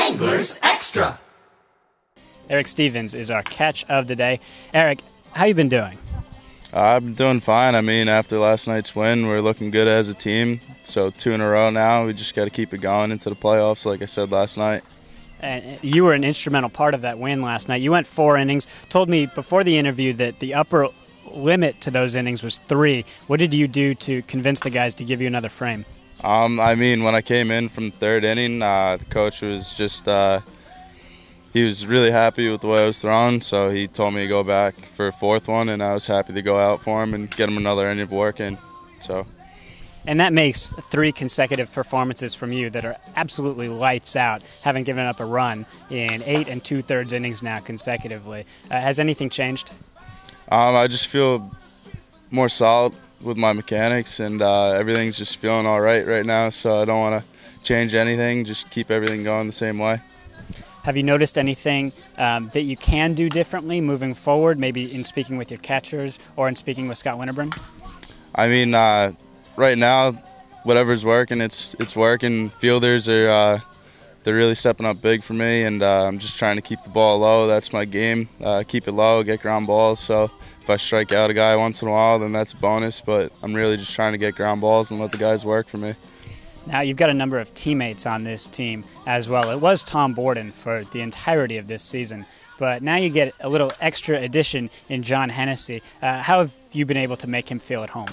Anglers Extra. Eric Stevens is our catch of the day. Eric, how you been doing? I've been doing fine. I mean, after last night's win, we're looking good as a team. So 2 in a row now. We just got to keep it going into the playoffs, like I said last night. And you were an instrumental part of that win last night. You went 4 innings. Told me before the interview that the upper limit to those innings was 3. What did you do to convince the guys to give you another frame? I mean, when I came in from the 3rd inning, the coach was just he was really happy with the way I was thrown, so he told me to go back for a 4th one, and I was happy to go out for him and get him another inning of work in. And that makes 3 consecutive performances from you that are absolutely lights out, having given up a run in 8 2/3 innings now consecutively. Has anything changed? I just feel more solid with my mechanics, and everything's just feeling all right now, so I don't want to change anything, just keep everything going the same way. Have you noticed anything that you can do differently moving forward, maybe in speaking with your catchers or in speaking with Scott Winterburn? I mean, right now, whatever's working, it's working. Fielders are they're really stepping up big for me, and I'm just trying to keep the ball low. That's my game. Keep it low, get ground balls. So if I strike out a guy once in a while, then that's a bonus. But I'm really just trying to get ground balls and let the guys work for me. Now, you've got a number of teammates on this team as well. It was Tom Borden for the entirety of this season, but now you get a little extra addition in John Hennessy. How have you been able to make him feel at home?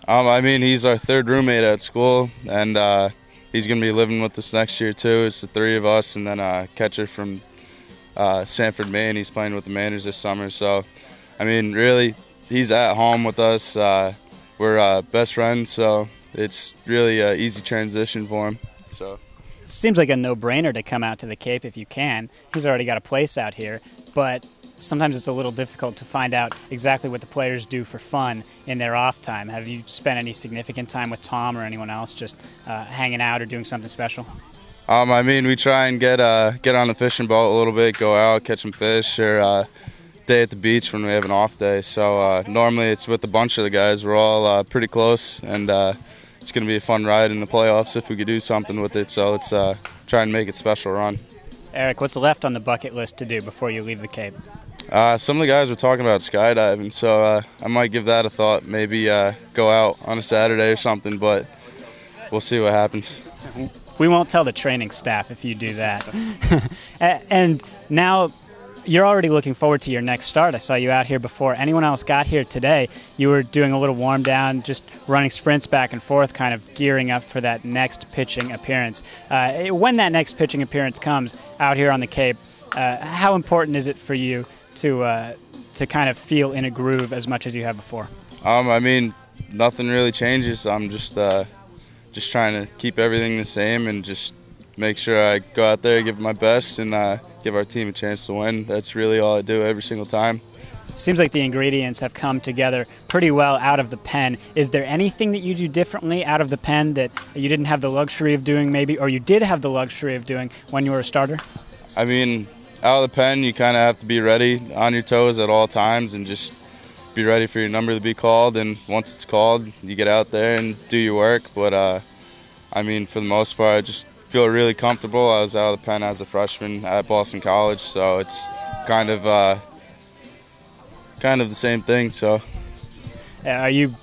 I mean, he's our 3rd roommate at school, and he's going to be living with us next year, too. It's the 3 of us, and then a catcher from Sanford, Maine. He's playing with the Mainers this summer. So, I mean, really, he's at home with us. We're best friends, so it's really an easy transition for him. So, seems like a no-brainer to come out to the Cape if you can. He's already got a place out here, but sometimes it's a little difficult to find out exactly what the players do for fun in their off time. Have you spent any significant time with Tom or anyone else just hanging out or doing something special? I mean, we try and get on the fishing boat a little bit, go out, catch some fish, or day at the beach when we have an off day. So normally it's with a bunch of the guys. We're all pretty close, and it's going to be a fun ride in the playoffs if we could do something with it. So let's try and make it a special run. Eric, what's left on the bucket list to do before you leave the Cape? Some of the guys were talking about skydiving, so I might give that a thought, maybe go out on a Saturday or something, but we'll see what happens. We won't tell the training staff if you do that. And now you're already looking forward to your next start. I saw you out here before anyone else got here today. You were doing a little warm down, just running sprints back and forth, kind of gearing up for that next pitching appearance. When that next pitching appearance comes out here on the Cape, how important is it for you to kind of feel in a groove as much as you have before? I mean, nothing really changes. I'm just trying to keep everything the same and just make sure I go out there, give my best, and give our team a chance to win. That's really all I do every single time. Seems like the ingredients have come together pretty well out of the pen. Is there anything that you do differently out of the pen that you didn't have the luxury of doing maybe, or you did have the luxury of doing when you were a starter? I mean, out of the pen, you kind of have to be ready, on your toes at all times, and just be ready for your number to be called. And once it's called, you get out there and do your work. But, I mean, for the most part, I just feel really comfortable. I was out of the pen as a freshman at Boston College, so it's kind of the same thing. So, are you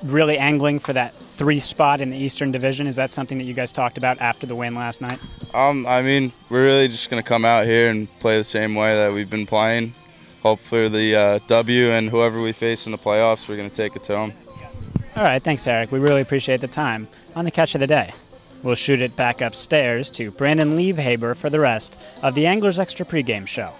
really angling for that 3 spot in the Eastern Division? Is that something that you guys talked about after the win last night? I mean, we're really just going to come out here and play the same way that we've been playing. Hope for the W, and whoever we face in the playoffs, we're going to take it to them. All right, thanks, Eric. We really appreciate the time on the catch of the day. We'll shoot it back upstairs to Brandon Liebhaber for the rest of the Anglers Extra pregame show.